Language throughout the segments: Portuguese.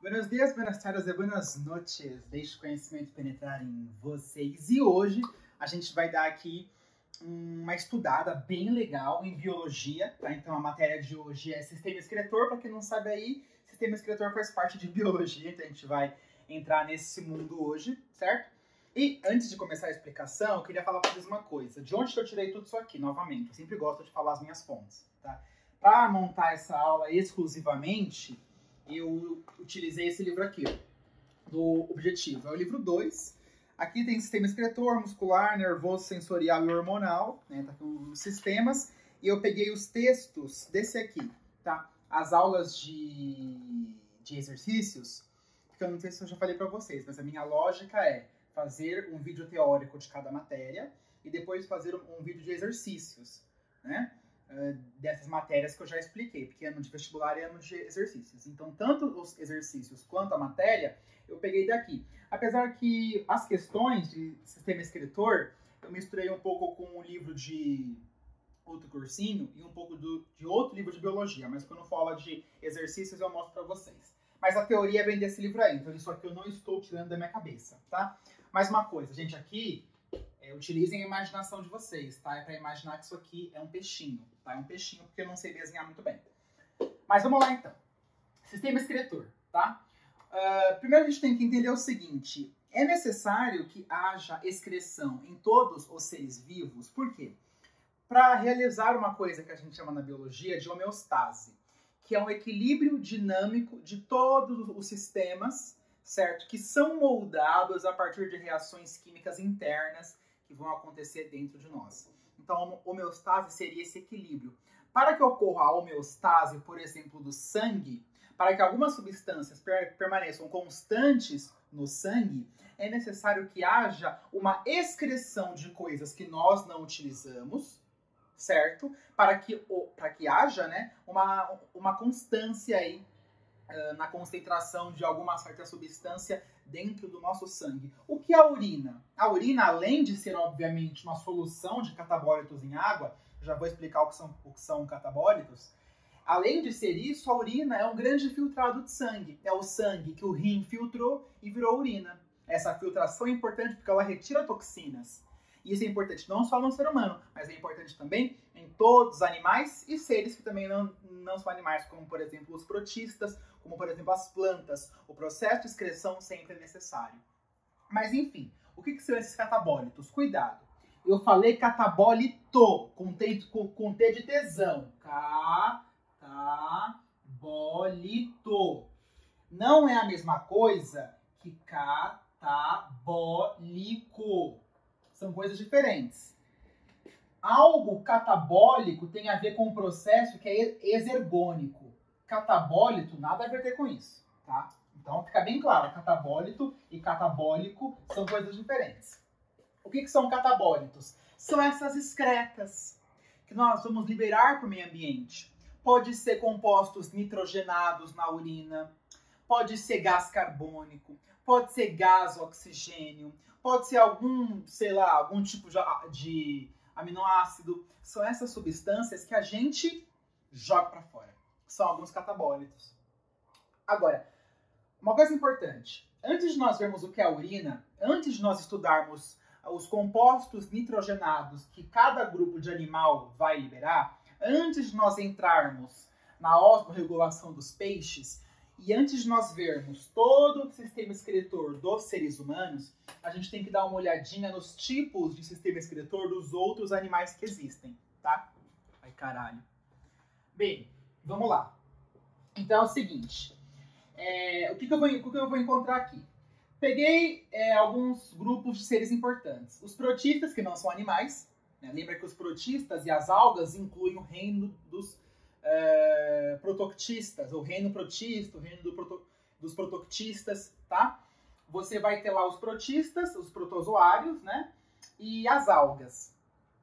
Buenos dias, buenas tardes e buenas noches. Deixe o conhecimento penetrar em vocês. E hoje a gente vai dar aqui uma estudada bem legal em biologia, tá? Então a matéria de hoje é sistema excretor. Para quem não sabe aí, sistema excretor faz parte de biologia, então a gente vai entrar nesse mundo hoje, certo? E antes de começar a explicação, eu queria falar para vocês uma coisa. De onde que eu tirei tudo isso aqui? Novamente, eu sempre gosto de falar as minhas fontes, tá? Para montar essa aula exclusivamente, eu utilizei esse livro aqui, ó, do Objetivo. É o livro 2. Aqui tem sistema excretor, muscular, nervoso, sensorial e hormonal, né? Tá com os sistemas. E eu peguei os textos desse aqui, tá? As aulas de exercícios, porque eu não sei se eu já falei para vocês, mas a minha lógica é fazer um vídeo teórico de cada matéria e depois fazer um vídeo de exercícios, né? Dessas matérias que eu já expliquei, porque ano de vestibular e ano de exercícios. Então, tanto os exercícios quanto a matéria, eu peguei daqui. Apesar que as questões de sistema excretor, eu misturei um pouco com um livro de outro cursinho e um pouco de outro livro de biologia, mas quando fala de exercícios eu mostro para vocês. Mas a teoria vem desse livro aí, então isso aqui eu não estou tirando da minha cabeça, tá? Mais uma coisa, gente, aqui utilizem a imaginação de vocês, tá? É para imaginar que isso aqui é um peixinho, tá? É um peixinho porque eu não sei desenhar muito bem. Mas vamos lá então. Sistema excretor, tá? Primeiro a gente tem que entender o seguinte: é necessário que haja excreção em todos os seres vivos. Por quê? Para realizar uma coisa que a gente chama na biologia de homeostase, que é um equilíbrio dinâmico de todos os sistemas, certo? Que são moldados a partir de reações químicas internas que vão acontecer dentro de nós. Então, a homeostase seria esse equilíbrio. Para que ocorra a homeostase, por exemplo, do sangue, para que algumas substâncias permaneçam constantes no sangue, é necessário que haja uma excreção de coisas que nós não utilizamos, certo? Para que haja, né, uma constância aí na concentração de alguma certa substância dentro do nosso sangue. O que é a urina? A urina, além de ser, obviamente, uma solução de catabólitos em água, já vou explicar o que são catabólitos, além de ser isso, a urina é um grande filtrado de sangue. É o sangue que o rim filtrou e virou urina. Essa filtração é importante porque ela retira toxinas. E isso é importante não só no ser humano, mas é importante também em todos os animais e seres que também não são animais, como, por exemplo, os protistas, como, por exemplo, as plantas. O processo de excreção sempre é necessário. Mas, enfim, o que são esses catabólitos? Cuidado. Eu falei catabólito, com T de tesão. Catabólito. Não é a mesma coisa que catabólico. São coisas diferentes. Algo catabólico tem a ver com um processo que é exergônico. Catabólito, nada a ver com isso, tá? Então, fica bem claro, catabólito e catabólico são coisas diferentes. O que são catabólitos? São essas excretas que nós vamos liberar para o meio ambiente. Pode ser compostos nitrogenados na urina, pode ser gás carbônico, pode ser gás oxigênio, pode ser algum tipo de aminoácido. São essas substâncias que a gente joga para fora. São alguns catabólitos. Agora, uma coisa importante. Antes de nós vermos o que é a urina, antes de nós estudarmos os compostos nitrogenados que cada grupo de animal vai liberar, antes de nós entrarmos na osmorregulação dos peixes, e antes de nós vermos todo o sistema excretor dos seres humanos, a gente tem que dar uma olhadinha nos tipos de sistema excretor dos outros animais que existem, tá? Ai, caralho. Bem, vamos lá. Então é o seguinte. O que eu vou encontrar aqui? Peguei alguns grupos de seres importantes. Os protistas, que não são animais. Né? Lembra que os protistas e as algas incluem o reino dos protoctistas, o reino protista, o reino dos protoctistas, tá? Você vai ter lá os protistas, os protozoários, né? E as algas.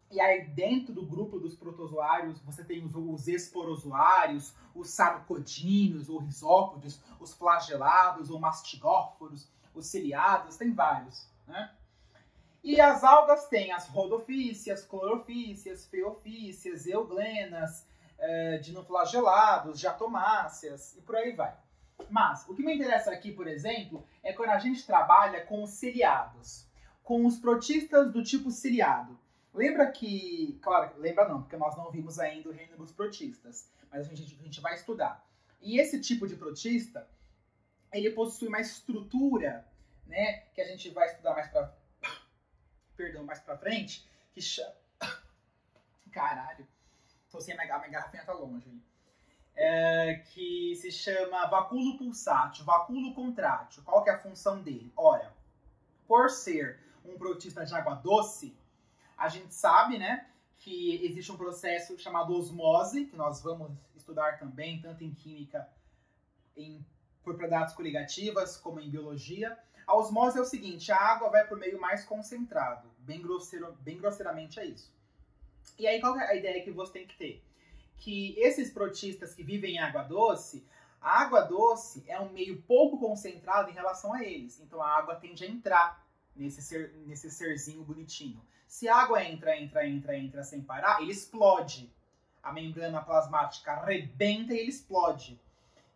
E aí dentro do grupo dos protozoários você tem os esporozoários, os sarcodíneos ou risópodes, os flagelados ou mastigóforos, os ciliados, tem vários, né? E as algas têm as rodofícias, clorofícias, feofícias, euglenas, dinoflagelados, diatomáceas e por aí vai. Mas o que me interessa aqui, por exemplo, é quando a gente trabalha com os ciliados, com os protistas do tipo ciliado. Lembra que... Claro, lembra não, porque nós não vimos ainda o reino dos protistas, mas a gente vai estudar. E esse tipo de protista, ele possui uma estrutura, né, que a gente vai estudar mais pra frente, que chama... Caralho, tô sem a minha garrafinha tá longe. Que se chama vacúolo pulsátil, vacúolo contrátil. Qual que é a função dele? Ora, por ser um protista de água doce, a gente sabe, né, que existe um processo chamado osmose, que nós vamos estudar também, tanto em química, em propriedades coligativas, como em biologia. A osmose é o seguinte, a água vai para o meio mais concentrado, bem grosseiramente é isso. E aí qual é a ideia que você tem que ter? Que esses protistas que vivem em água doce, a água doce é um meio pouco concentrado em relação a eles. Então a água tende a entrar nesse serzinho bonitinho. Se a água entra sem parar, ele explode. A membrana plasmática arrebenta e ele explode.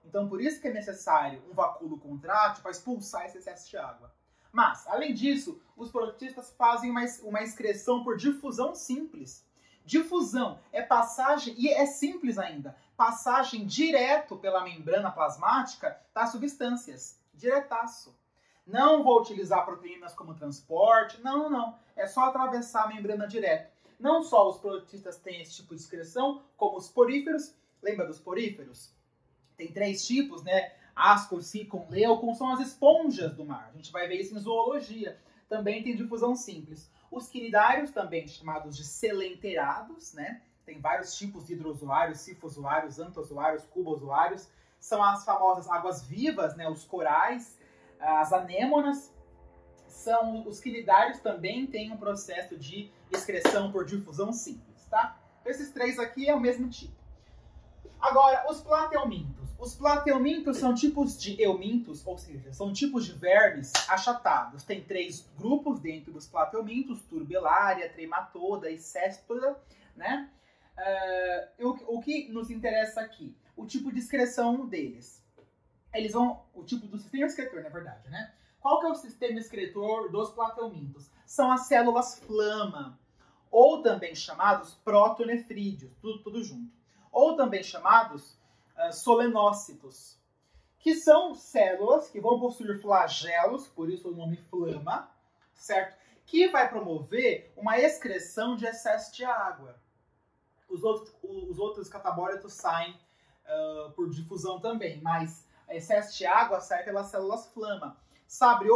Então por isso que é necessário um vacúolo contrátil para expulsar esse excesso de água. Mas, além disso, os protistas fazem uma excreção por difusão simples. Difusão é passagem, e é simples ainda, passagem direto pela membrana plasmática das substâncias, diretaço. Não vou utilizar proteínas como transporte, não. É só atravessar a membrana direto. Não só os protistas têm esse tipo de excreção, como os poríferos. Lembra dos poríferos? Tem 3 tipos, né? Ascor, Sicon, Leucon, são as esponjas do mar. A gente vai ver isso em zoologia. Também tem difusão simples. Os quinidários, também chamados de selenterados, né? Tem vários tipos de hidrozoários, sifozoários, antozoários, cubozoários. São as famosas águas vivas, né? Os corais, as anêmonas. Os quinidários também têm um processo de excreção por difusão simples, tá? Esses 3 aqui é o mesmo tipo. Agora, os plateumintos. Os plateumintos são tipos de eumintos, ou seja, são tipos de vermes achatados. Tem 3 grupos dentro dos plateumintos, Turbellaria, Trematoda e Cestoda, né? O que nos interessa aqui? O tipo de excreção deles. O tipo do sistema excretor, na verdade, né? Qual que é o sistema excretor dos plateumintos? São as células flama, ou também chamados protonefrídeos, tudo junto. Ou também chamados solenócitos, que são células que vão possuir flagelos, por isso o nome flama, certo? Que vai promover uma excreção de excesso de água. Os outros catabólitos saem por difusão também, mas excesso de água sai pelas células flama. Sabe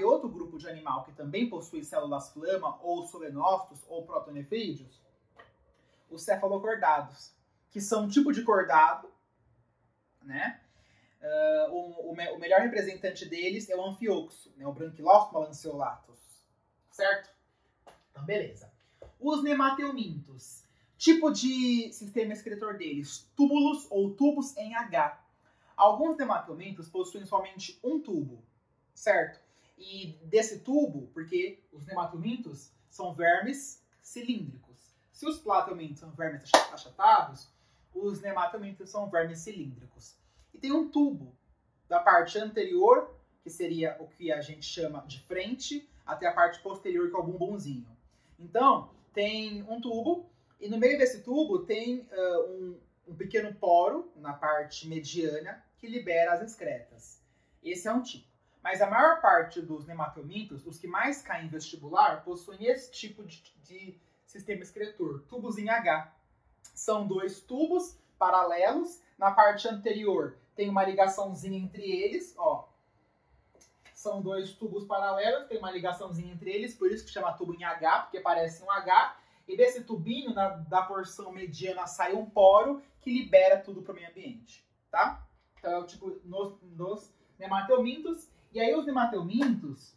outro grupo de animal que também possui células flama, ou solenócitos, ou protonefrídeos? Os cefalocordados, que são um tipo de cordado, né? O melhor representante deles é o anfioxo, né? O Branquilostomum lanceolatus, certo? Então, beleza. Os nemateumintos, tipo de sistema excretor deles, túbulos ou tubos em H. Alguns nemateumintos possuem somente um tubo, certo? E desse tubo, porque os nemateumintos são vermes cilíndricos. Se os plateumintos são vermes achatados, os nemateumintos são vermes cilíndricos. E tem um tubo da parte anterior, que seria o que a gente chama de frente, até a parte posterior, que é o bumbumzinho. Então, tem um tubo, e no meio desse tubo tem um pequeno poro, na parte mediana, que libera as excretas. Esse é um tipo. Mas a maior parte dos nemateumintos, os que mais caem em vestibular, possuem esse tipo de sistema excretor, tubos em H. São 2 tubos paralelos. Na parte anterior tem uma ligaçãozinha entre eles, ó. São 2 tubos paralelos, tem uma ligaçãozinha entre eles, por isso que chama tubo em H, porque parece um H. E desse tubinho, da porção mediana, sai um poro que libera tudo para o meio ambiente, tá? Então é o tipo nos nemateumintos. E aí os nemateumintos,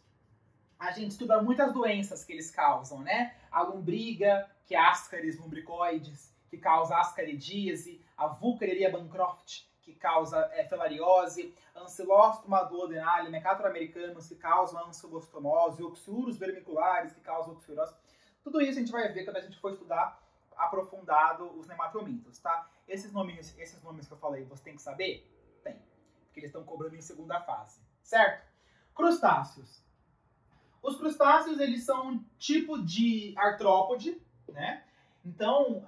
a gente estuda muitas doenças que eles causam, né? A lombriga, que é Ascaris lumbricoides, que causa ascaridíase, a Wuchereria bancroft, que causa filariose, Ancylostoma duodenale, Mercator americanus, que causa ancylostomose, Oxyurus vermiculares, que causa oxyurose. Tudo isso a gente vai ver quando a gente for estudar aprofundado os nemateumintos, tá? Esses nomes que eu falei, você tem que saber? Tem. porque eles estão cobrando em segunda fase, certo? Crustáceos. Os crustáceos, eles são um tipo de artrópode, né? Então,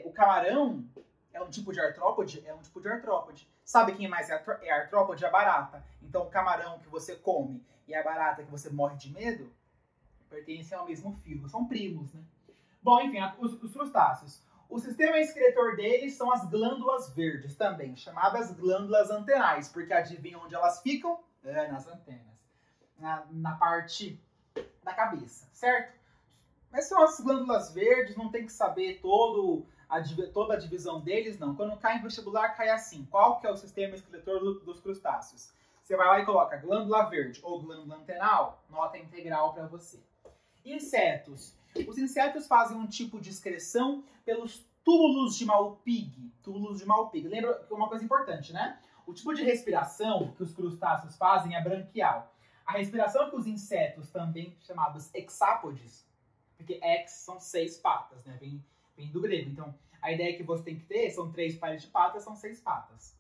o camarão é um tipo de artrópode? É um tipo de artrópode. Sabe quem mais é artrópode? A barata. Então, o camarão que você come e a barata que você morre de medo pertencem ao mesmo filo. São primos, né? Bom, enfim, os crustáceos. O sistema excretor deles são as glândulas verdes também, chamadas glândulas antenais, porque adivinha onde elas ficam? Nas antenas. Na parte da cabeça, certo? Mas são as glândulas verdes, não tem que saber toda a divisão deles, não. Quando cai em vestibular, cai assim. Qual que é o sistema excretor dos crustáceos? Você vai lá e coloca glândula verde ou glândula antenal, nota integral para você. Insetos. Os insetos fazem um tipo de excreção pelos túbulos de Malpighi. Túbulos de Malpighi. Lembra que é uma coisa importante, né? O tipo de respiração que os crustáceos fazem é branquial. A respiração que os insetos, também chamados hexápodes, porque hex são 6 patas, né? Vem do grego. Então, a ideia que você tem que ter são 3 pares de patas, são 6 patas.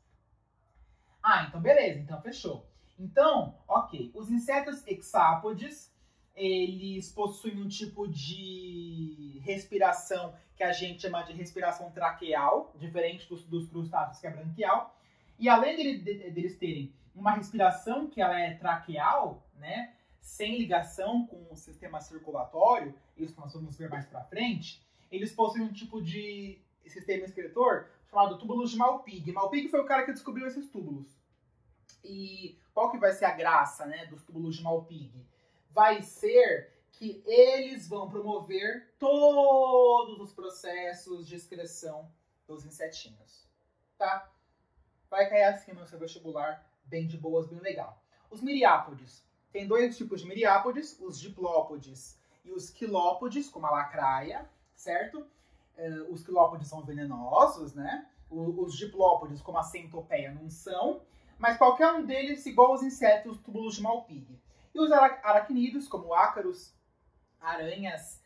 Ah, então beleza. Então, fechou. Então, ok. Os insetos hexápodes, eles possuem um tipo de respiração que a gente chama de respiração traqueal, diferente dos crustáceos, que é branquial. E além deles terem uma respiração que ela é traqueal, né, sem ligação com o sistema circulatório, isso nós vamos ver mais pra frente, eles possuem um tipo de sistema excretor chamado túbulos de Malpighi. Malpighi foi o cara que descobriu esses túbulos. E qual que vai ser a graça, né, dos túbulos de Malpighi? Vai ser que eles vão promover todos os processos de excreção dos insetinhos, tá? Vai cair assim no seu vestibular, bem de boas, bem legal. Os miriápodes. Tem 2 tipos de miriápodes, os diplópodes e os quilópodes, como a lacraia, certo? Os quilópodes são venenosos, né? Os diplópodes, como a centopeia, não são. Mas qualquer um deles, igual aos insetos, túbulos de Malpighi. E os aracnídeos, como ácaros, aranhas,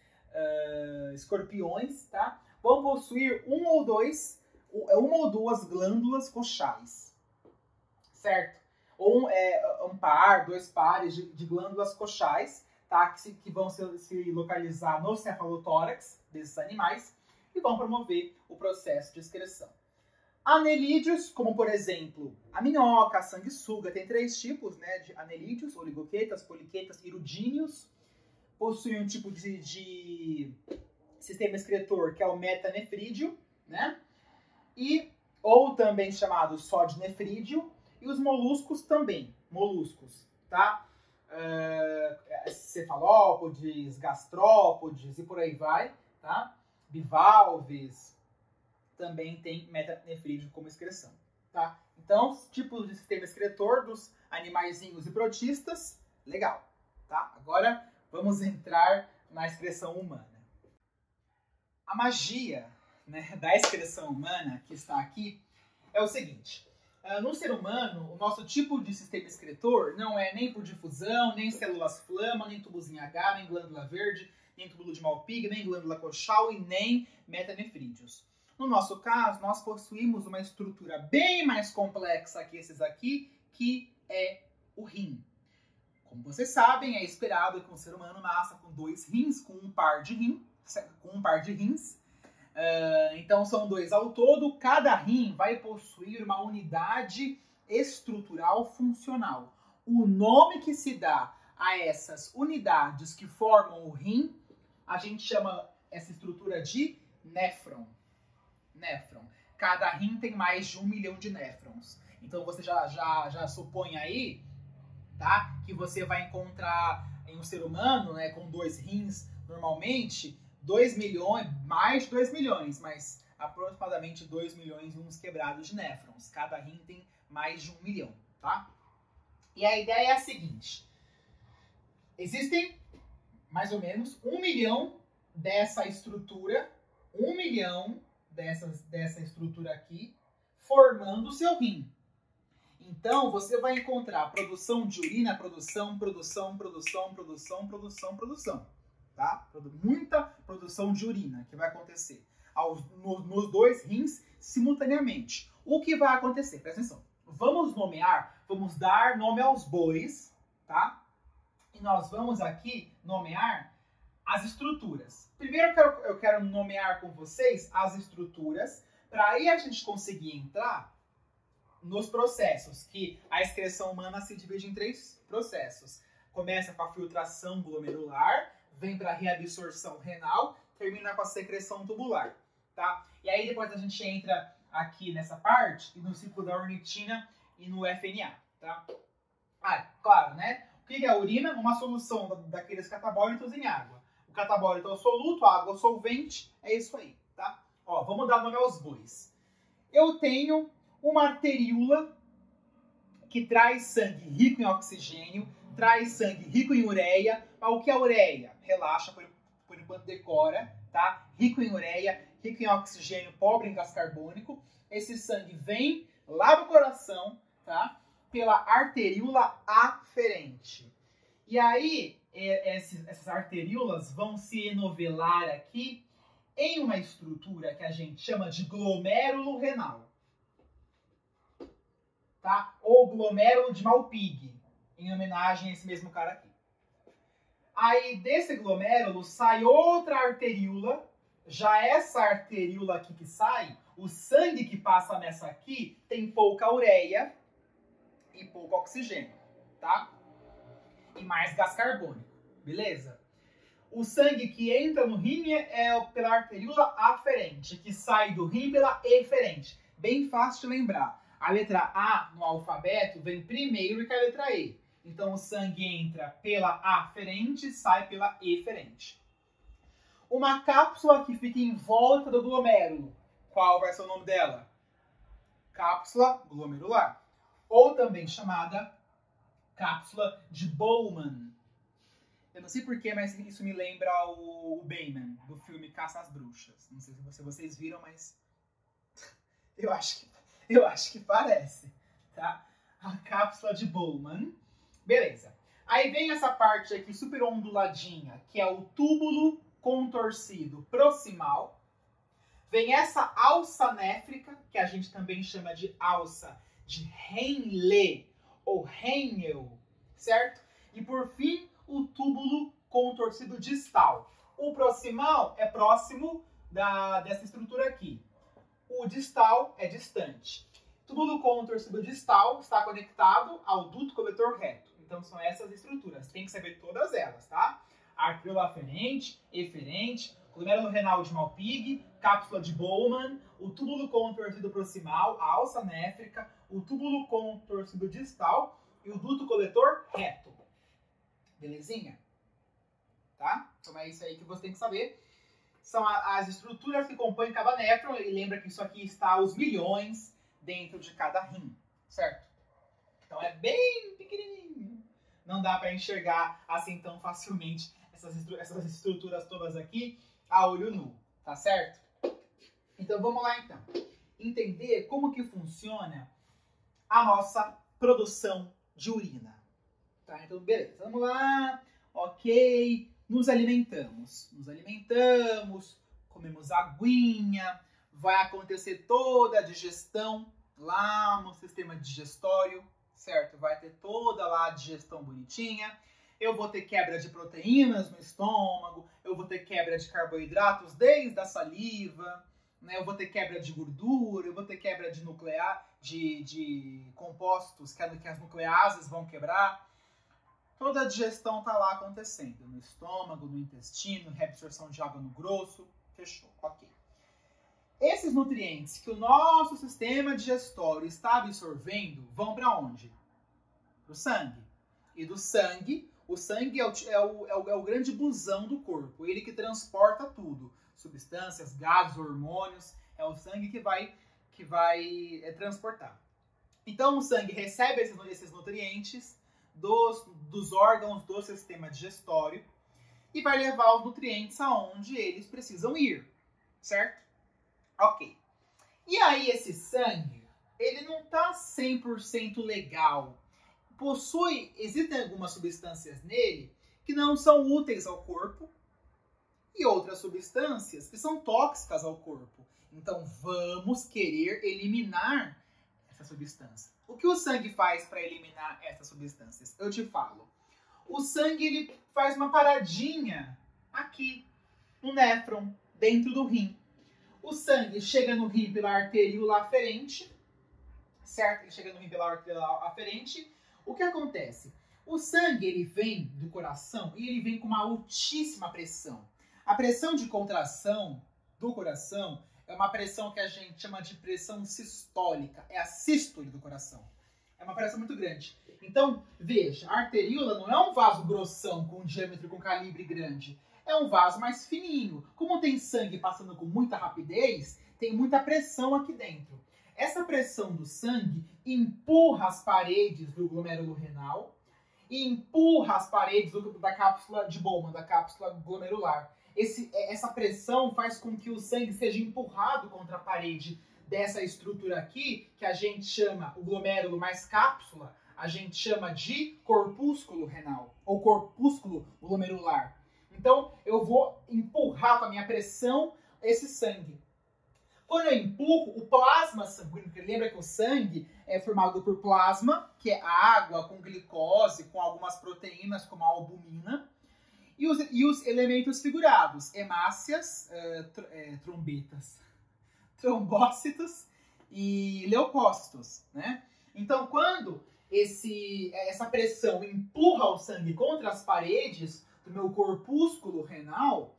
escorpiões, tá? Vão possuir uma ou duas glândulas coxais, certo? Ou um par, 2 pares de glândulas coxais, tá? Que vão se localizar no cefalotórax desses animais e vão promover o processo de excreção. Anelídeos, como por exemplo a minhoca, a sanguessuga, tem 3 tipos, né, de anelídeos, oligoquetas, poliquetas e irudíneos. Possuem um tipo de sistema excretor que é o metanefrídeo, né? Ou também chamado só de nefrídeo, e os moluscos também, tá? Cefalópodes, gastrópodes e por aí vai, tá? Bivalves também tem metanefrídeo como excreção, tá? Então, tipos de sistema excretor dos animaizinhos e protistas, legal, tá? Agora vamos entrar na excreção humana. A magia, né, da excreção humana que está aqui é o seguinte: no ser humano, o nosso tipo de sistema excretor não é nem por difusão, nem células flama, nem tubuzinho H, nem glândula verde, nem túbulo de Malpighi, nem glândula coxal e nem metanefrídeos. No nosso caso, nós possuímos uma estrutura bem mais complexa que esses aqui, que é o rim. Como vocês sabem, é esperado que um ser humano nasça com 2 rins, com um par de rins. Então são 2 ao todo. Cada rim vai possuir uma unidade estrutural funcional. O nome que se dá a essas unidades que formam o rim, a gente chama essa estrutura de néfron. Cada rim tem mais de 1 milhão de néfrons. Então você já supõe aí, tá, que você vai encontrar em um ser humano, né, com 2 rins normalmente, 2 milhões, mais de 2 milhões, mas aproximadamente 2 milhões e uns quebrados de néfrons. Cada rim tem mais de 1 milhão, tá? E a ideia é a seguinte: existem mais ou menos 1 milhão dessa estrutura, 1 milhão dessa estrutura aqui, formando o seu rim. Então, você vai encontrar produção de urina, produção, tá? Muita produção de urina que vai acontecer nos 2 rins simultaneamente. O que vai acontecer? Presta atenção. vamos nomear, vamos dar nome aos bois, tá? E nós vamos aqui nomear as estruturas. Primeiro eu quero nomear com vocês as estruturas, para aí a gente conseguir entrar nos processos, que a excreção humana se divide em 3 processos. Começa com a filtração glomerular, vem para a reabsorção renal, termina com a secreção tubular, tá? E aí depois a gente entra aqui nessa parte, e no ciclo da ornitina e no FNA, tá? Ah, claro, né? O que é a urina? Uma solução daqueles catabólitos em água. O catabólito é o soluto, a água é o solvente, é isso aí, tá? Ó, vamos dar nome aos bois. Eu tenho uma arteríola que traz sangue rico em oxigênio, traz sangue rico em ureia. O que é ureia? Relaxa, por enquanto decora, tá? Rico em ureia, rico em oxigênio, pobre em gás carbônico. Esse sangue vem lá do coração, tá? Pela arteríola aferente. E aí, essas arteríolas vão se enovelar aqui em uma estrutura que a gente chama de glomérulo renal, tá? Ou glomérulo de Malpighi, em homenagem a esse mesmo cara aqui. Aí desse glomérulo sai outra arteríola. Já essa arteríola aqui que sai, o sangue que passa nessa aqui tem pouca ureia e pouco oxigênio, tá? E mais gás carbônico, beleza? O sangue que entra no rim é pela arteríola aferente, que sai do rim pela eferente. Bem fácil de lembrar. A letra A no alfabeto vem primeiro que a letra E. Então o sangue entra pela aferente e sai pela eferente. Uma cápsula que fica em volta do glomérulo. Qual vai ser o nome dela? Cápsula glomerular. Ou também chamada cápsula de Bowman. Eu não sei porquê, mas isso me lembra o Bayman, do filme Caça às Bruxas. Não sei se vocês viram, mas eu acho que parece, tá? A cápsula de Bowman. Beleza. Aí vem essa parte aqui super onduladinha, que é o túbulo contorcido proximal. Vem essa alça néfrica, que a gente também chama de alça de Henle ou Henle, certo? E por fim, o túbulo contorcido distal. O proximal é próximo dessa estrutura aqui. O distal é distante. O túbulo contorcido distal está conectado ao duto coletor reto. Então são essas estruturas. Tem que saber todas elas, tá? Arteríola aferente, eferente, glomérulo renal de Malpighi, cápsula de Bowman, o túbulo contorcido proximal, a alça néfrica, o túbulo contorcido distal e o duto coletor reto. Belezinha? Tá? Então é isso aí que você tem que saber. São as estruturas que compõem cada néfron. E lembra que isso aqui está aos milhões dentro de cada rim, certo? Então é bem pequenininho. Não dá para enxergar assim tão facilmente essas estruturas todas aqui a olho nu, tá certo? Então vamos lá então. Entender como que funciona a nossa produção de urina. Tá, então beleza, vamos lá, ok, nos alimentamos, comemos aguinha, vai acontecer toda a digestão lá no sistema digestório, certo? Vai ter toda lá a digestão bonitinha, eu vou ter quebra de proteínas no estômago, eu vou ter quebra de carboidratos desde a saliva, né? Eu vou ter quebra de gordura, eu vou ter quebra de de compostos que as nucleases vão quebrar. Toda a digestão está lá acontecendo, no estômago, no intestino, reabsorção de água no grosso, fechou, ok. Esses nutrientes que o nosso sistema digestório está absorvendo vão para onde? Para o sangue. E do sangue, o sangue é o grande busão do corpo, ele que transporta tudo, substâncias, gases, hormônios, é o sangue que vai transportar. Então o sangue recebe esses nutrientes dos órgãos do sistema digestório e vai levar os nutrientes aonde eles precisam ir, certo? Ok. E aí esse sangue, ele não tá 100% legal. Existem algumas substâncias nele que não são úteis ao corpo e outras substâncias que são tóxicas ao corpo. Então vamos querer eliminar essa substância. O que o sangue faz para eliminar essas substâncias? Eu te falo. O sangue ele faz uma paradinha aqui no néfron, dentro do rim. O sangue chega no rim pela arteríola aferente, certo? Ele chega no rim pela arteríola aferente. O que acontece? O sangue ele vem do coração e ele vem com uma altíssima pressão. A pressão de contração do coração é uma pressão que a gente chama de pressão sistólica. É a sístole do coração. É uma pressão muito grande. Então, veja, a arteríola não é um vaso grossão, com diâmetro, com calibre grande. É um vaso mais fininho. Como tem sangue passando com muita rapidez, tem muita pressão aqui dentro. Essa pressão do sangue empurra as paredes do glomérulo renal e empurra as paredes da cápsula de Bowman, da cápsula glomerular. Essa pressão faz com que o sangue seja empurrado contra a parede dessa estrutura aqui, que a gente chama o glomérulo mais cápsula, a gente chama de corpúsculo renal, ou corpúsculo glomerular. Então, eu vou empurrar com a minha pressão esse sangue. Quando eu empurro, o plasma sanguíneo, porque lembra que o sangue é formado por plasma, que é água com glicose, com algumas proteínas, como a albumina, e os elementos figurados, hemácias, trombetas, trombócitos e leucócitos, né? Então, quando essa pressão empurra o sangue contra as paredes do meu corpúsculo renal,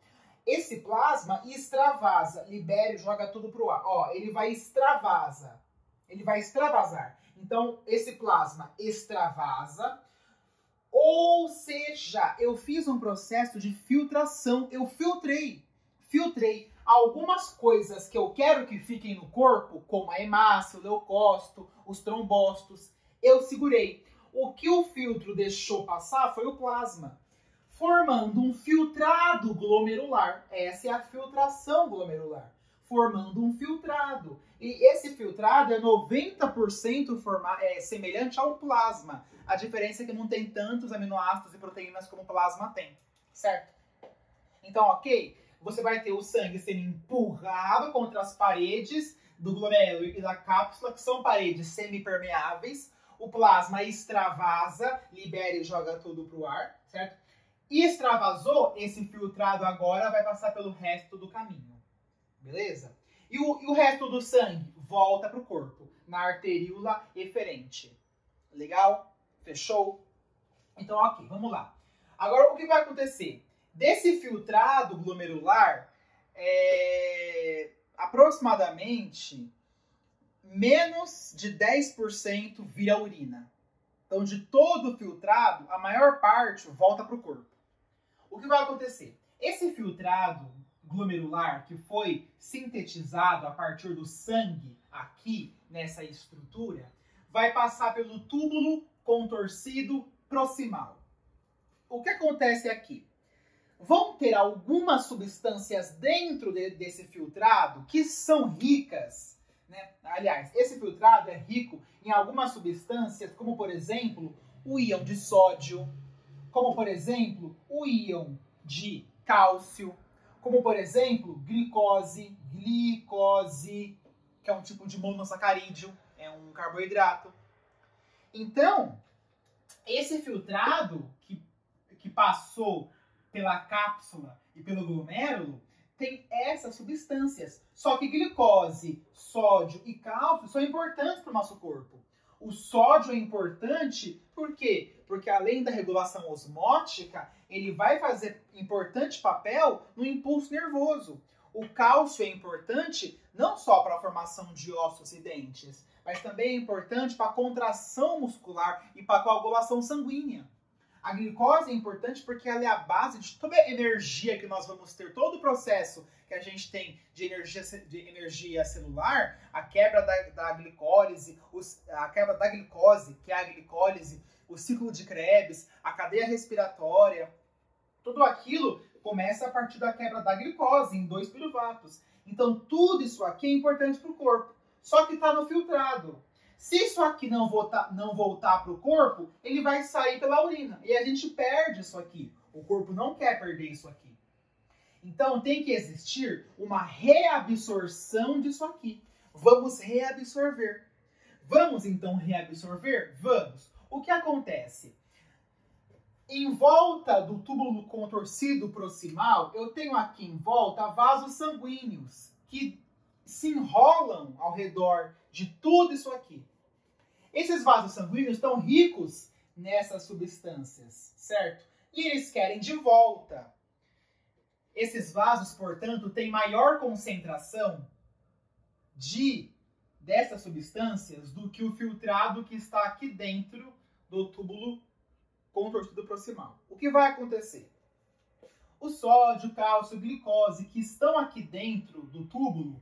esse plasma extravasa, libera e joga tudo pro ar. Ó, ele vai extravasar. Então, esse plasma extravasa, ou seja, eu fiz um processo de filtração. Eu filtrei algumas coisas que eu quero que fiquem no corpo, como a hemácia, o leucócito, os trombócitos, eu segurei. O que o filtro deixou passar foi o plasma, formando um filtrado glomerular. Essa é a filtração glomerular, formando um filtrado. E esse filtrado é 90% semelhante ao plasma. A diferença é que não tem tantos aminoácidos e proteínas como o plasma tem, certo? Então, ok? Você vai ter o sangue sendo empurrado contra as paredes do glomérulo e da cápsula, que são paredes semipermeáveis. O plasma extravasa, libera e joga tudo para o ar, certo? E extravasou, esse filtrado agora vai passar pelo resto do caminho, beleza? E o resto do sangue volta para o corpo, na arteríola eferente. Legal? Fechou? Então, ok, vamos lá. Agora, o que vai acontecer? Desse filtrado glomerular, aproximadamente menos de 10% vira urina. Então, de todo o filtrado, a maior parte volta para o corpo. O que vai acontecer? Esse filtrado glomerular que foi sintetizado a partir do sangue aqui nessa estrutura, vai passar pelo túbulo contorcido proximal. O que acontece aqui? Vão ter algumas substâncias dentro desse filtrado que são ricas, né? Aliás, esse filtrado é rico em algumas substâncias, como por exemplo, o íon de sódio, como por exemplo, o íon de cálcio, como por exemplo, glicose, que é um tipo de monossacarídeo, é um carboidrato. Então, esse filtrado que passou pela cápsula e pelo glomérulo tem essas substâncias. Só que glicose, sódio e cálcio são importantes para o nosso corpo. O sódio é importante por quê? Porque além da regulação osmótica, ele vai fazer importante papel no impulso nervoso. O cálcio é importante não só para a formação de ossos e dentes, mas também é importante para a contração muscular e para a coagulação sanguínea. A glicose é importante porque ela é a base de toda a energia que nós vamos ter, todo o processo que a gente tem de energia celular, a quebra da glicólise, a quebra da glicose, que é a glicólise, o ciclo de Krebs, a cadeia respiratória, tudo aquilo começa a partir da quebra da glicose em 2 piruvatos. Então tudo isso aqui é importante para o corpo, só que está no filtrado. Se isso aqui não voltar para o corpo, ele vai sair pela urina. E a gente perde isso aqui. O corpo não quer perder isso aqui. Então tem que existir uma reabsorção disso aqui. Vamos reabsorver. Vamos então reabsorver? Vamos. O que acontece? Em volta do túbulo contorcido proximal, eu tenho aqui em volta vasos sanguíneos que se enrolam ao redor de tudo isso aqui. Esses vasos sanguíneos estão ricos nessas substâncias, certo? E eles querem de volta. Esses vasos, portanto, têm maior concentração dessas substâncias do que o filtrado que está aqui dentro do túbulo contorcido proximal. O que vai acontecer? O sódio, cálcio, glicose que estão aqui dentro do túbulo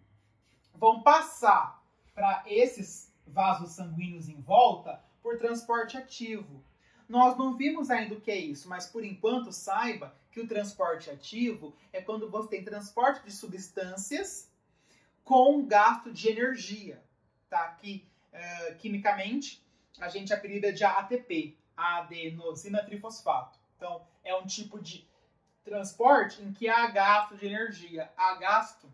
vão passar para esses vasos sanguíneos em volta por transporte ativo. Nós não vimos ainda o que é isso, mas por enquanto saiba que o transporte ativo é quando você tem transporte de substâncias com gasto de energia, tá? Que quimicamente a gente apelida de ATP, adenosina trifosfato. Então é um tipo de transporte em que há gasto de energia, há gasto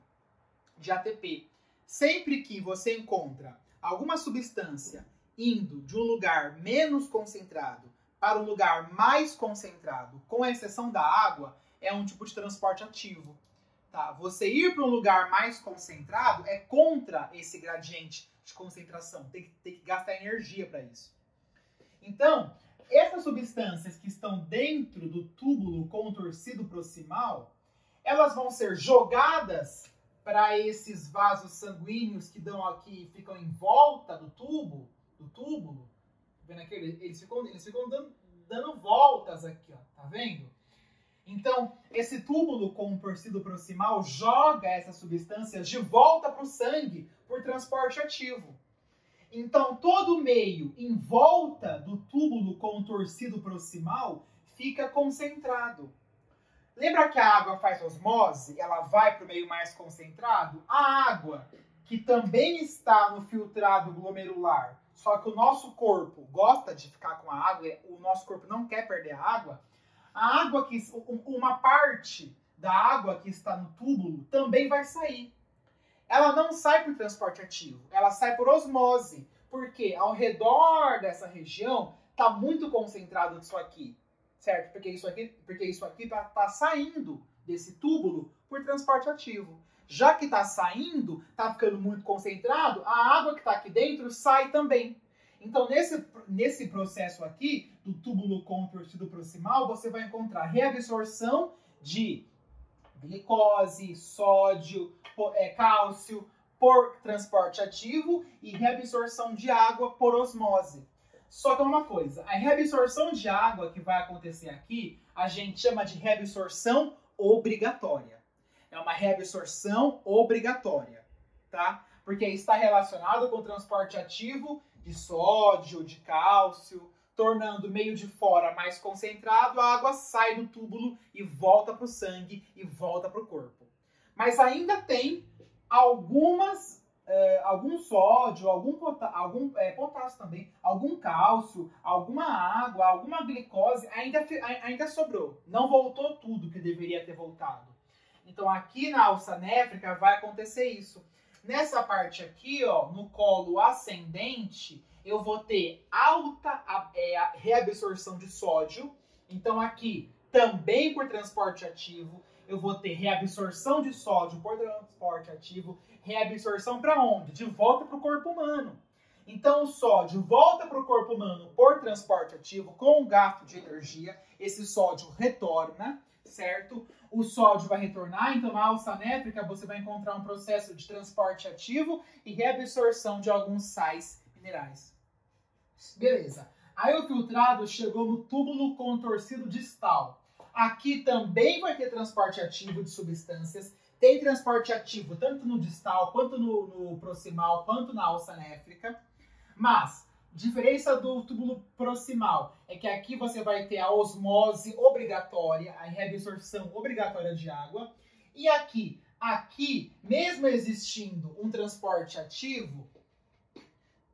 de ATP. Sempre que você encontra alguma substância indo de um lugar menos concentrado para um lugar mais concentrado, com exceção da água, é um tipo de transporte ativo. Tá? Você ir para um lugar mais concentrado é contra esse gradiente de concentração. Tem que gastar energia para isso. Então, essas substâncias que estão dentro do túbulo contorcido proximal, elas vão ser jogadas para esses vasos sanguíneos que dão aqui, ficam em volta do túbulo. Vendo aqui? Eles ficam dando voltas aqui, ó, tá vendo? Então, esse túbulo contorcido proximal joga essas substâncias de volta para o sangue por transporte ativo. Então, todo o meio em volta do túbulo contorcido proximal fica concentrado. Lembra que a água faz osmose? Ela vai para o meio mais concentrado? A água, que também está no filtrado glomerular, só que o nosso corpo gosta de ficar com a água, o nosso corpo não quer perder a água, uma parte da água que está no túbulo também vai sair. Ela não sai por transporte ativo, ela sai por osmose, porque ao redor dessa região está muito concentrado isso aqui, certo? Porque isso aqui tá saindo desse túbulo por transporte ativo. Já que está saindo, está ficando muito concentrado, a água que está aqui dentro sai também. Então, nesse processo aqui, do túbulo contorcido proximal, você vai encontrar reabsorção de glicose, sódio, cálcio por transporte ativo e reabsorção de água por osmose. Só que é uma coisa, a reabsorção de água que vai acontecer aqui, a gente chama de reabsorção obrigatória. É uma reabsorção obrigatória, tá? Porque está relacionado com o transporte ativo de sódio, de cálcio, tornando o meio de fora mais concentrado, a água sai do túbulo e volta para o sangue e volta para o corpo. Mas ainda tem algum sódio, algum potássio também, algum cálcio, alguma água, alguma glicose, ainda sobrou. Não voltou tudo que deveria ter voltado. Então aqui na alça néfrica vai acontecer isso. Nessa parte aqui, ó, no colo ascendente, eu vou ter alta reabsorção de sódio. Então aqui, também por transporte ativo, eu vou ter reabsorção de sódio por transporte ativo. Reabsorção para onde? De volta para o corpo humano. Então o sódio volta para o corpo humano por transporte ativo com gasto de energia. Esse sódio retorna, certo? O sódio vai retornar, então na alça néfrica você vai encontrar um processo de transporte ativo e reabsorção de alguns sais minerais. Beleza. Aí o filtrado chegou no túbulo contorcido distal. Aqui também vai ter transporte ativo de substâncias. Tem transporte ativo tanto no distal, quanto no proximal, quanto na alça néfrica. Mas diferença do túbulo proximal é que aqui você vai ter a osmose obrigatória, a reabsorção obrigatória de água. E aqui, mesmo existindo um transporte ativo,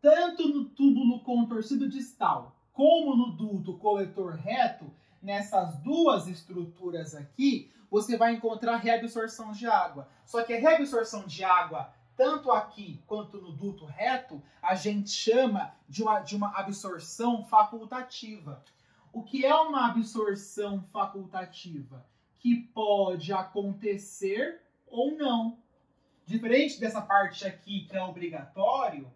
tanto no túbulo contorcido distal como no duto coletor reto, nessas duas estruturas aqui, você vai encontrar reabsorção de água. Só que a reabsorção de água tanto aqui quanto no duto reto, a gente chama de uma absorção facultativa. O que é uma absorção facultativa? Que pode acontecer ou não. Diferente dessa parte aqui que é obrigatório,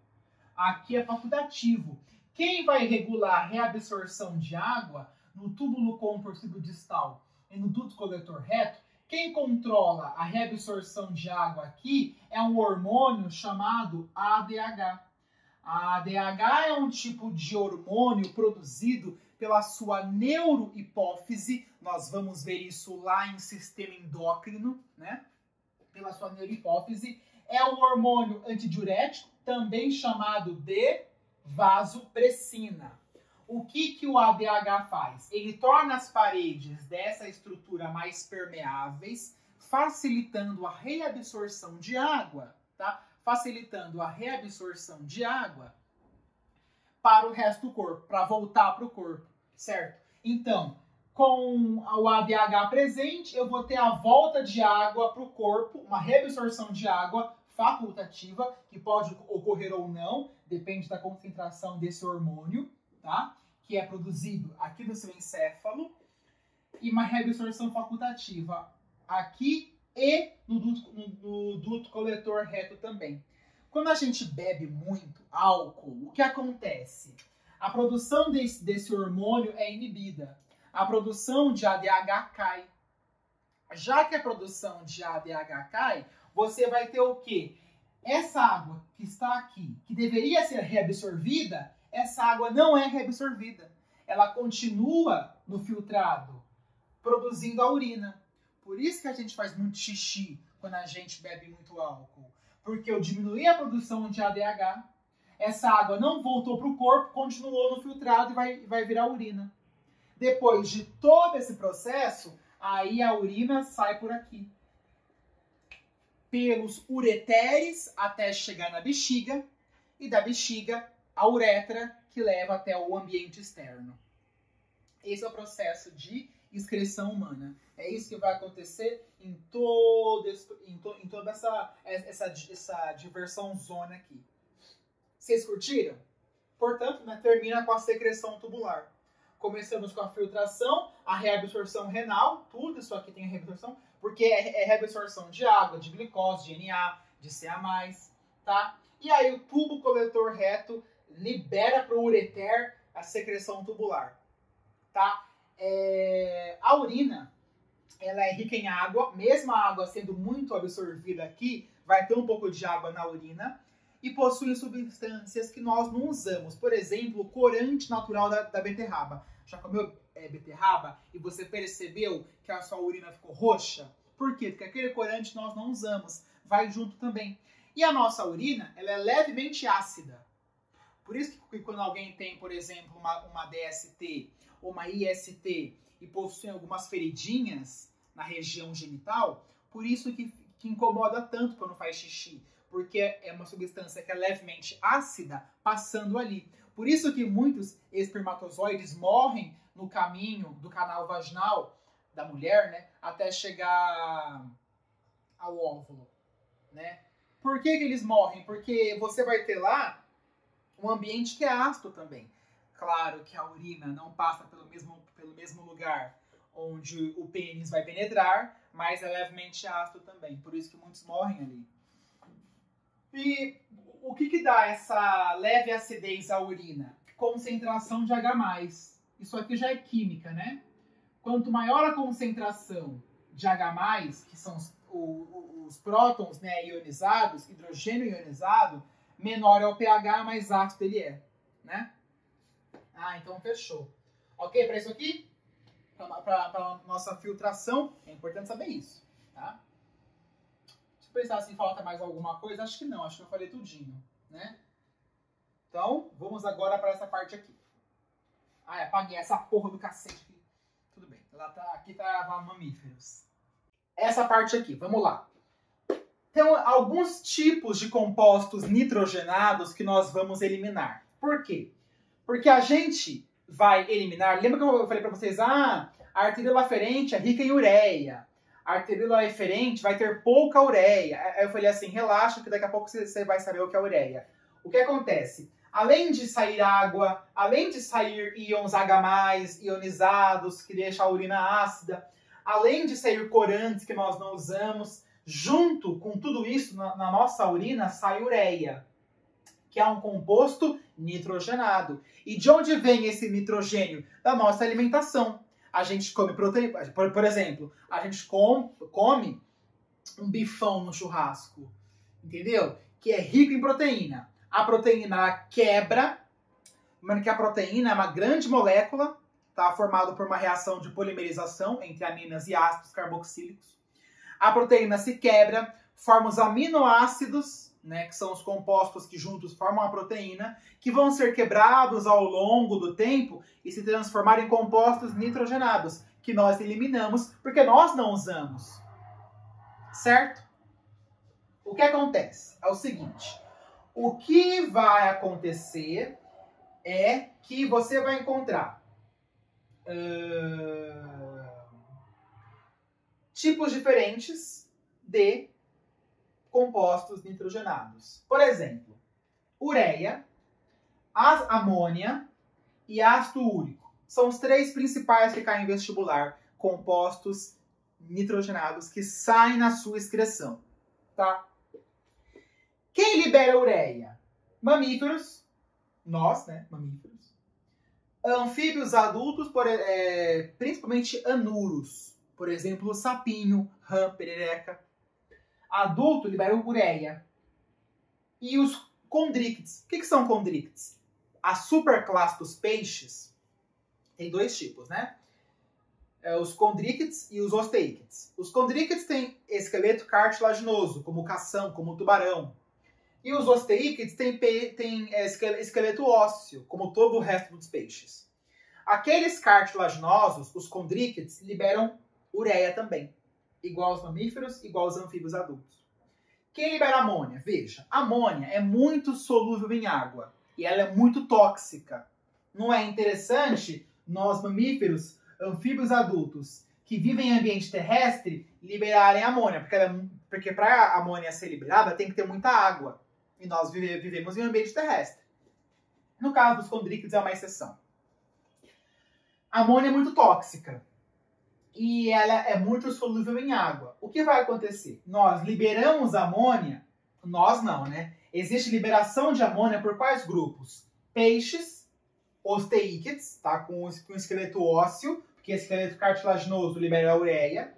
aqui é facultativo. Quem vai regular a reabsorção de água no túbulo contorcido distal e no duto coletor reto, quem controla a reabsorção de água aqui é um hormônio chamado ADH. A ADH é um tipo de hormônio produzido pela sua neurohipófise. Nós vamos ver isso lá em sistema endócrino, né? Pela sua neurohipófise. É um hormônio antidiurético, também chamado de vasopressina. O que o ADH faz? Ele torna as paredes dessa estrutura mais permeáveis, facilitando a reabsorção de água, tá? Facilitando a reabsorção de água para o resto do corpo, para voltar para o corpo, certo? Então, com o ADH presente, eu vou ter a volta de água para o corpo, uma reabsorção de água facultativa, que pode ocorrer ou não, depende da concentração desse hormônio, tá? Que é produzido aqui no seu encéfalo, e uma reabsorção facultativa aqui e no duto coletor reto também. Quando a gente bebe muito álcool, o que acontece? A produção desse hormônio é inibida. A produção de ADH cai. Já que a produção de ADH cai, você vai ter o quê? Essa água que está aqui, que deveria ser reabsorvida, essa água não é reabsorvida. Ela continua no filtrado, produzindo a urina. Por isso que a gente faz muito xixi quando a gente bebe muito álcool. Porque eu diminuí a produção de ADH, essa água não voltou para o corpo, continuou no filtrado e vai virar urina. Depois de todo esse processo, aí a urina sai por aqui. Pelos ureteres até chegar na bexiga, e da bexiga a uretra, que leva até o ambiente externo. Esse é o processo de excreção humana. É isso que vai acontecer em toda essa diversão zona aqui. Vocês curtiram? Portanto, né, termina com a secreção tubular. Começamos com a filtração, a reabsorção renal, tudo isso aqui tem reabsorção, porque é reabsorção de água, de glicose, de Na, de Ca+, tá? E aí o tubo coletor reto libera para o ureter a secreção tubular, tá? A urina, ela é rica em água, mesmo a água sendo muito absorvida aqui, vai ter um pouco de água na urina, e possui substâncias que nós não usamos. Por exemplo, o corante natural da beterraba. Já comeu beterraba e você percebeu que a sua urina ficou roxa? Por quê? Porque aquele corante nós não usamos. Vai junto também. E a nossa urina, ela é levemente ácida. Por isso que quando alguém tem, por exemplo, uma DST ou uma IST e possui algumas feridinhas na região genital, por isso que incomoda tanto quando faz xixi. Porque é uma substância que é levemente ácida passando ali. Por isso que muitos espermatozoides morrem no caminho do canal vaginal da mulher, né, até chegar ao óvulo, né? Por que eles morrem? Porque você vai ter lá um ambiente que é ácido também. Claro que a urina não passa pelo mesmo lugar onde o pênis vai penetrar, mas é levemente ácido também. Por isso que muitos morrem ali. E o que dá essa leve acidez à urina? Concentração de H+. Isso aqui já é química, né? Quanto maior a concentração de H+, que são os prótons, né, ionizados, hidrogênio ionizado, menor é o pH, mais ácido ele é, né? Ah, então fechou. Ok para isso aqui? Para nossa filtração, é importante saber isso, tá? Pensar se falta mais alguma coisa, acho que não, acho que eu falei tudinho, né? Então, vamos agora para essa parte aqui. Ah, apaguei essa porra do cacete aqui. Tudo bem, aqui tá mamíferos. Essa parte aqui, vamos lá. Tem alguns tipos de compostos nitrogenados que nós vamos eliminar. Por quê? Porque a gente vai eliminar... Lembra que eu falei para vocês, a artéria aferente é rica em ureia. A arterila eferente vai ter pouca ureia. Aí eu falei assim, relaxa que daqui a pouco você vai saber o que é ureia. O que acontece? Além de sair água, além de sair íons H+, ionizados, que deixam a urina ácida, além de sair corantes que nós não usamos, junto com tudo isso, na nossa urina sai ureia, que é um composto nitrogenado. E de onde vem esse nitrogênio? Da nossa alimentação. A gente come proteína, por exemplo, a gente come um bifão no churrasco, entendeu? Que é rico em proteína. A proteína quebra, que a proteína é uma grande molécula, tá? Formada por uma reação de polimerização entre aminas e ácidos carboxílicos. A proteína se quebra, forma os aminoácidos, né, que são os compostos que juntos formam a proteína, que vão ser quebrados ao longo do tempo e se transformar em compostos nitrogenados, que nós eliminamos porque nós não usamos. Certo? O que acontece? É o seguinte, o que vai acontecer é que você vai encontrar tipos diferentes de compostos nitrogenados. Por exemplo, ureia, amônia e ácido úrico. São os três principais que caem em vestibular, compostos nitrogenados que saem na sua excreção. Tá? Quem libera ureia? Mamíferos, nós, né, mamíferos. Anfíbios adultos, principalmente anuros. Por exemplo, sapinho, rã, perereca. Adulto libera ureia. E os condríctes. O que são condríctes? A superclasse dos peixes tem dois tipos, né? Os condríctes e os osteíctes. Os condríctes têm esqueleto cartilaginoso, como o cação, como o tubarão. E os osteíctes têm esqueleto ósseo, como todo o resto dos peixes. Aqueles cartilaginosos, os condríctes, liberam ureia também. Igual aos mamíferos, igual aos anfíbios adultos. Quem libera amônia? Veja, a amônia é muito solúvel em água e ela é muito tóxica. Não é interessante nós, mamíferos, anfíbios adultos, que vivem em ambiente terrestre, liberarem amônia? Porque para a amônia ser liberada tem que ter muita água. E nós vivemos em um ambiente terrestre. No caso dos condríctes é uma exceção. A amônia é muito tóxica. E ela é muito solúvel em água. O que vai acontecer? Nós liberamos amônia, nós não, né? Existe liberação de amônia por quais grupos? Peixes, osteíctes, tá? Com esqueleto ósseo, porque esqueleto cartilaginoso libera a ureia.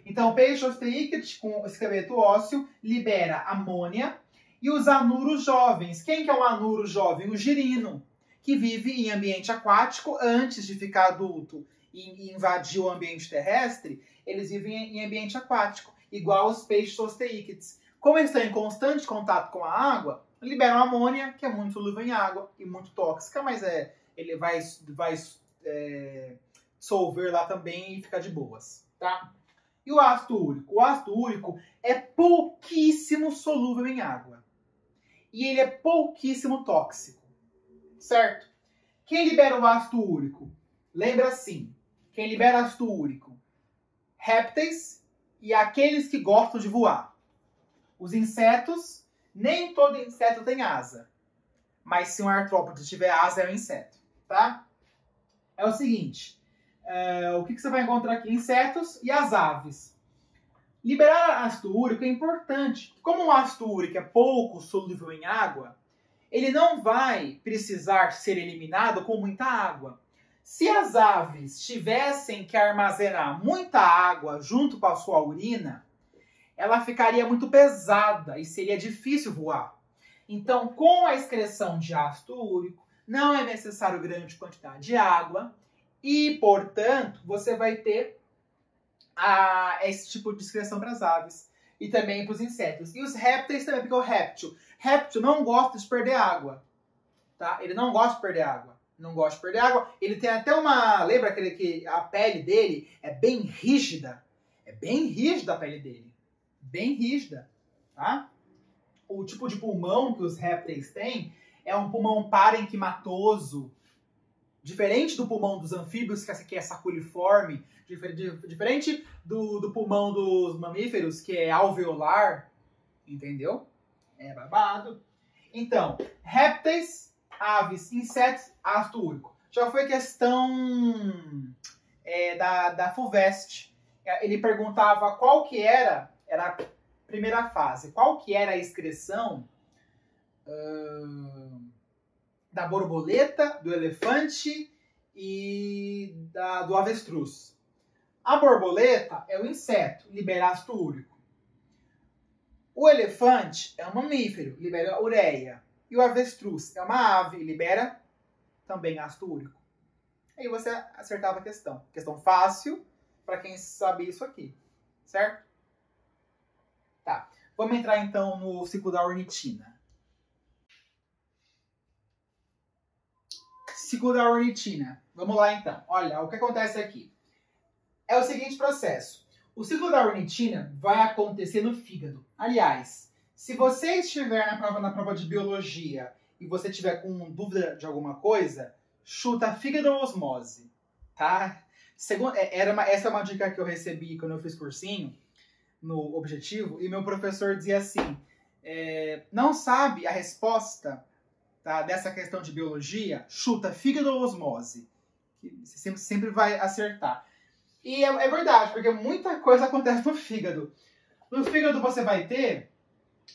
Então, peixe osteícte com esqueleto ósseo libera amônia. E os anuros jovens. Quem que é um anuro jovem? O girino, que vive em ambiente aquático antes de ficar adulto e invadir o ambiente terrestre, eles vivem em ambiente aquático, igual os peixes osteíctes. Como eles estão em constante contato com a água, liberam amônia, que é muito solúvel em água e muito tóxica, mas ele vai dissolver lá também e ficar de boas. Tá? E o ácido úrico? O ácido úrico é pouquíssimo solúvel em água. E ele é pouquíssimo tóxico. Certo? Quem libera o ácido úrico? Lembra assim, quem libera ácido úrico? Répteis e aqueles que gostam de voar. Os insetos, nem todo inseto tem asa. Mas se um artrópode tiver asa, é um inseto. Tá? É o seguinte, o que você vai encontrar aqui? Insetos e as aves. Liberar ácido úrico é importante. Como o ácido úrico é pouco solúvel em água, ele não vai precisar ser eliminado com muita água. Se as aves tivessem que armazenar muita água junto com a sua urina, ela ficaria muito pesada e seria difícil voar. Então, com a excreção de ácido úrico, não é necessário grande quantidade de água e, portanto, você vai ter esse tipo de excreção para as aves e também para os insetos. E os répteis também, porque o réptil não gosta de perder água. Tá? Ele não gosta de perder água. Não gosta de perder água. Ele tem até lembra que a pele dele é bem rígida? É bem rígida a pele dele. Bem rígida. Tá? O tipo de pulmão que os répteis têm é um pulmão parenquimatoso. Diferente do pulmão dos anfíbios, que é saculiforme, diferente do pulmão dos mamíferos, que é alveolar, entendeu? É babado. Então, répteis, aves, insetos, ácido úrico. Já foi questão da FUVEST. Ele perguntava qual que era a primeira fase, qual que era a excreção da borboleta, do elefante e do avestruz. A borboleta é o inseto, libera ácido úrico. O elefante é um mamífero, libera ureia. E o avestruz é uma ave, libera também ácido úrico. Aí você acertava a questão. Questão fácil para quem sabe isso aqui, certo? Tá. Vamos entrar então no ciclo da ornitina. Ciclo da ornitina. Vamos lá então. Olha, o que acontece aqui é o seguinte processo. O ciclo da ornitina vai acontecer no fígado. Aliás, se você estiver na prova de biologia e você tiver com dúvida de alguma coisa, chuta fígado ou osmose, tá? Essa é uma dica que eu recebi quando eu fiz cursinho no Objetivo, e meu professor dizia assim, não sabe a resposta, tá, dessa questão de biologia, chuta fígado ou osmose, que você sempre vai acertar. E é verdade, porque muita coisa acontece no fígado. No fígado você vai ter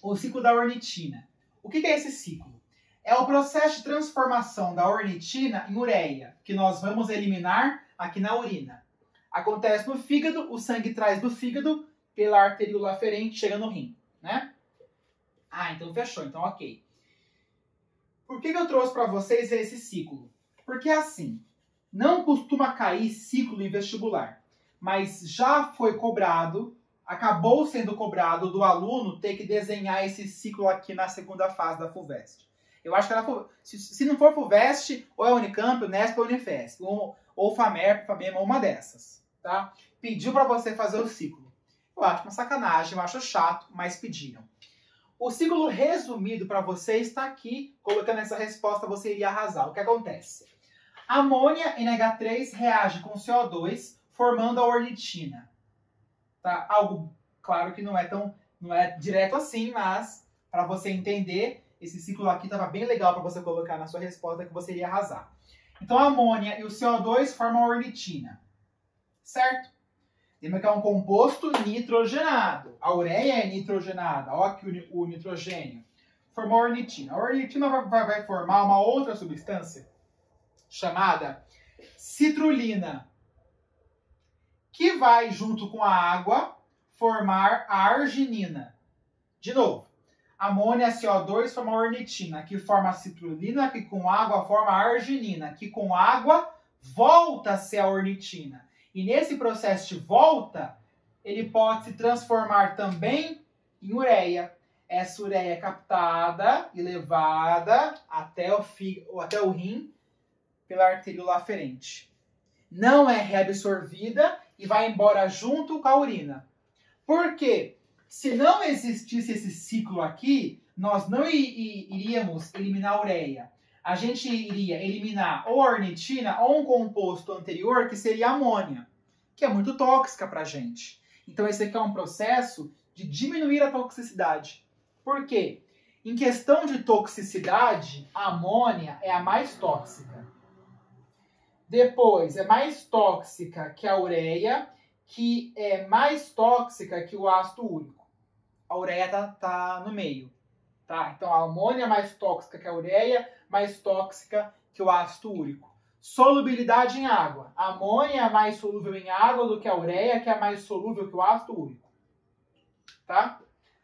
o ciclo da ornitina. O que é esse ciclo? É o processo de transformação da ornitina em ureia, que nós vamos eliminar aqui na urina. Acontece no fígado, o sangue traz do fígado pela arteríola aferente, chega no rim, né? Ah, então fechou, então ok. Por que eu trouxe para vocês esse ciclo? Porque assim, não costuma cair ciclo em vestibular, mas já foi cobrado, acabou sendo cobrado do aluno ter que desenhar esse ciclo aqui na segunda fase da FUVEST. Eu acho que se não for FUVEST, ou é Unicamp, Unesp ou Unifesp, ou FAMERP, FAMEMA, uma dessas, tá? Pediu para você fazer o ciclo. Eu acho uma sacanagem, eu acho chato, mas pediram. O ciclo resumido para você está aqui, colocando essa resposta você iria arrasar. O que acontece? Amônia NH3 reage com CO2, formando a ornitina. Tá? Algo, claro que não é direto assim, mas para você entender, esse ciclo aqui estava bem legal para você colocar na sua resposta que você iria arrasar. Então a amônia e o CO2 formam a ornitina. Certo? Lembra que é um composto nitrogenado. A ureia é nitrogenada. Olha aqui o nitrogênio. Formou a ornitina. A ornitina vai formar uma outra substância chamada citrulina, que vai, junto com a água, formar a arginina. De novo, amônia e CO2 formam a ornitina, que forma a citrulina, que com água forma a arginina, que com água volta a ser a ornitina. E nesse processo de volta, ele pode se transformar também em ureia. Essa ureia é captada e levada até o rim pela arteríola aferente. Não é reabsorvida e vai embora junto com a urina. Por quê? Se não existisse esse ciclo aqui, nós não iríamos eliminar a ureia. A gente iria eliminar ou a ornitina ou um composto anterior, que seria a amônia, que é muito tóxica para a gente. Então esse aqui é um processo de diminuir a toxicidade. Por quê? Em questão de toxicidade, a amônia é a mais tóxica. Depois, é mais tóxica que a ureia, que é mais tóxica que o ácido úrico. A ureia tá no meio. Tá? Então a amônia é mais tóxica que a ureia, mais tóxica que o ácido úrico. Solubilidade em água. A amônia é mais solúvel em água do que a ureia, que é mais solúvel que o ácido úrico. Tá?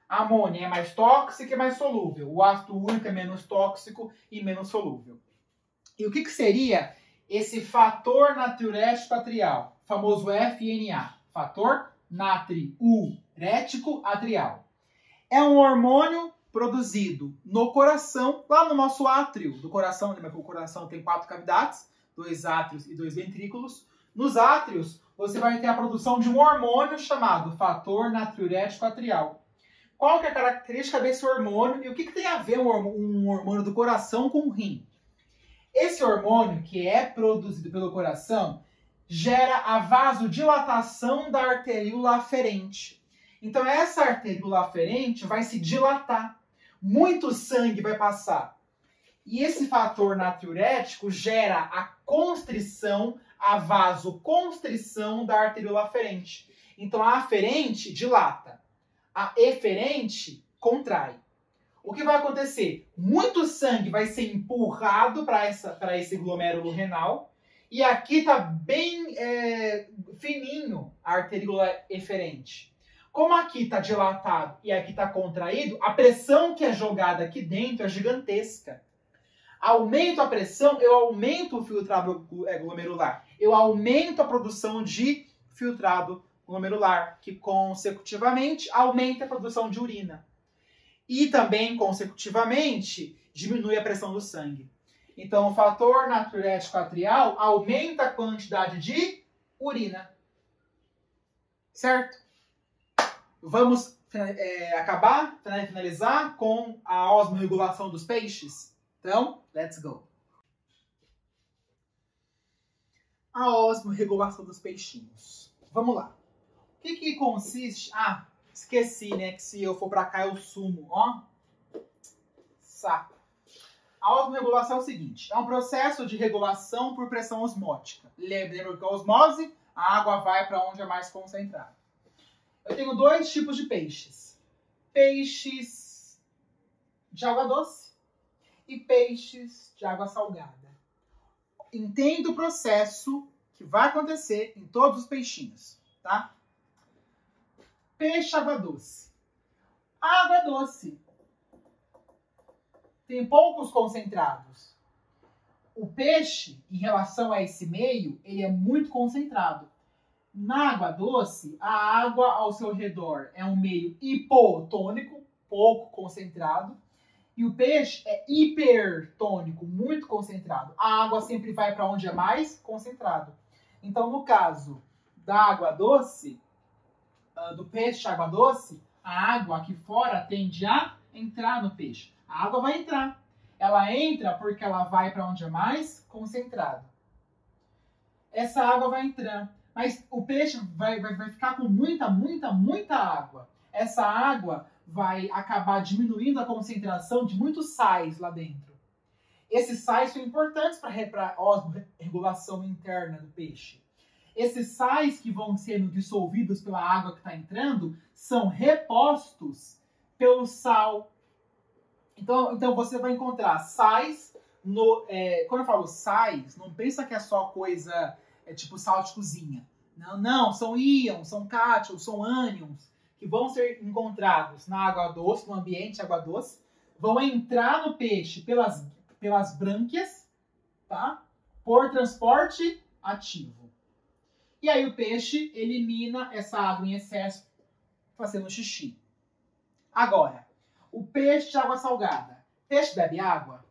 A amônia é mais tóxica e mais solúvel. O ácido úrico é menos tóxico e menos solúvel. E o que seria esse fator natriurético atrial? Famoso FNA. Fator natriurético atrial. É um hormônio produzido no coração, lá no nosso átrio do coração. Lembra que o coração tem 4 cavidades, 2 átrios e 2 ventrículos. Nos átrios, você vai ter a produção de um hormônio chamado fator natriurético atrial. Qual que é a característica desse hormônio e o que tem a ver um hormônio do coração com o rim? Esse hormônio, que é produzido pelo coração, gera a vasodilatação da arteríola aferente. Então, essa arteríola aferente vai se dilatar. Muito sangue vai passar. E esse fator natriurético gera a constrição, a vasoconstrição da arteríola aferente. Então, a aferente dilata. A eferente contrai. O que vai acontecer? Muito sangue vai ser empurrado para esse glomérulo renal. E aqui está bem fininho a arteríola eferente. Como aqui está dilatado e aqui está contraído, a pressão que é jogada aqui dentro é gigantesca. Aumento a pressão, eu aumento o filtrado glomerular. Eu aumento a produção de filtrado glomerular, que consecutivamente aumenta a produção de urina. E também, consecutivamente, diminui a pressão do sangue. Então, o fator natriurético atrial aumenta a quantidade de urina. Certo? Vamos finalizar com a osmorregulação dos peixes? Então, let's go! A osmorregulação dos peixinhos. Vamos lá. O que consiste... Ah, esqueci, né? Que se eu for pra cá eu sumo, ó. Saco. A osmorregulação é o seguinte. É um processo de regulação por pressão osmótica. Lembra que a osmose, a água vai para onde é mais concentrada. Eu tenho dois tipos de peixes. Peixes de água doce e peixes de água salgada. Entenda o processo que vai acontecer em todos os peixinhos, tá? Peixe água doce. Água doce tem poucos concentrados. O peixe, em relação a esse meio, ele é muito concentrado. Na água doce, a água ao seu redor é um meio hipotônico, pouco concentrado. E o peixe é hipertônico, muito concentrado. A água sempre vai para onde é mais concentrado. Então, no caso da água doce, do peixe água doce, a água aqui fora tende a entrar no peixe. A água vai entrar. Ela entra porque ela vai para onde é mais concentrado. Essa água vai entrar. Mas o peixe vai ficar com muita água. Essa água vai acabar diminuindo a concentração de muitos sais lá dentro. Esses sais são importantes para a osmorregulação interna do peixe. Esses sais que vão sendo dissolvidos pela água que está entrando são repostos pelo sal. Então você vai encontrar sais quando eu falo sais, não pensa que é só coisa tipo sal de cozinha. Não, são íons, são cátions, são ânions que vão ser encontrados na água doce, no ambiente água doce, vão entrar no peixe pelas brânquias, tá? Por transporte ativo. E aí o peixe elimina essa água em excesso fazendo xixi. Agora, o peixe de água salgada. Peixe bebe água?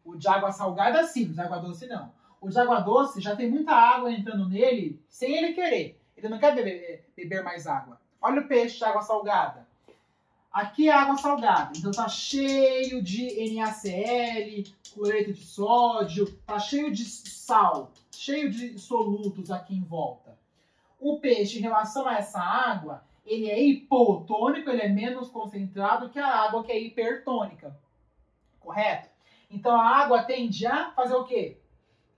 O de água salgada sim, o de água doce não. O de água doce já tem muita água entrando nele sem ele querer. Ele não quer beber mais água. Olha o peixe de água salgada. Aqui é água salgada, então tá cheio de NaCl, cloreto de sódio, tá cheio de sal, cheio de solutos aqui em volta. O peixe, em relação a essa água, ele é hipotônico, ele é menos concentrado que a água que é hipertônica. Correto? Então a água tende a fazer o quê?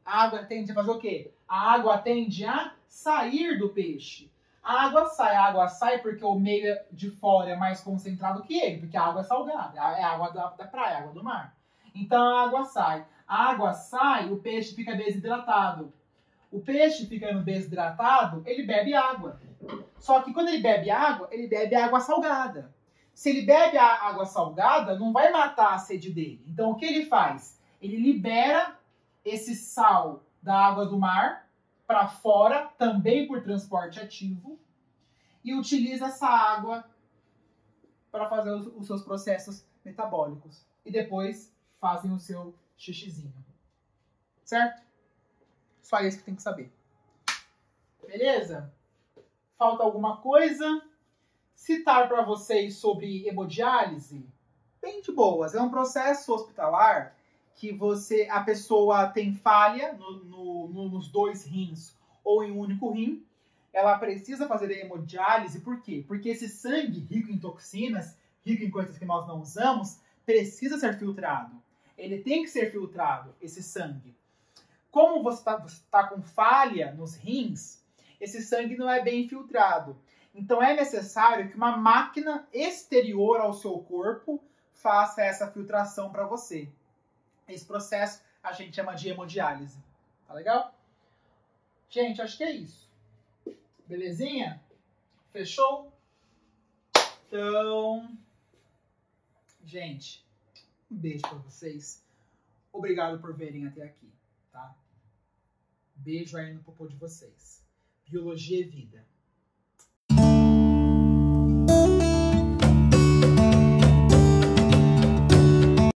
A água tende a sair do peixe. A água sai porque o meio de fora é mais concentrado que ele, porque a água é salgada, é a água da praia, a água do mar. Então a água sai. A água sai, o peixe fica desidratado. O peixe ficando desidratado, ele bebe água. Só que quando ele bebe água salgada. Se ele bebe a água salgada, não vai matar a sede dele. Então o que ele faz? Ele libera esse sal da água do mar para fora, também por transporte ativo, e utiliza essa água para fazer os seus processos metabólicos. E depois fazem o seu xixizinho. Certo? Só isso que tem que saber. Beleza? Falta alguma coisa? Citar para vocês sobre hemodiálise? Bem de boas. É um processo hospitalar que a pessoa tem falha nos 2 rins ou em um único rim, ela precisa fazer a hemodiálise. Por quê? Porque esse sangue rico em toxinas, rico em coisas que nós não usamos, precisa ser filtrado. Ele tem que ser filtrado, esse sangue. Como você tá com falha nos rins, esse sangue não é bem filtrado. Então é necessário que uma máquina exterior ao seu corpo faça essa filtração para você. Esse processo a gente chama de hemodiálise. Tá legal? Gente, acho que é isso. Belezinha? Fechou? Então, gente, um beijo para vocês. Obrigado por verem até aqui, tá? Beijo aí no popô de vocês. Biologia é vida.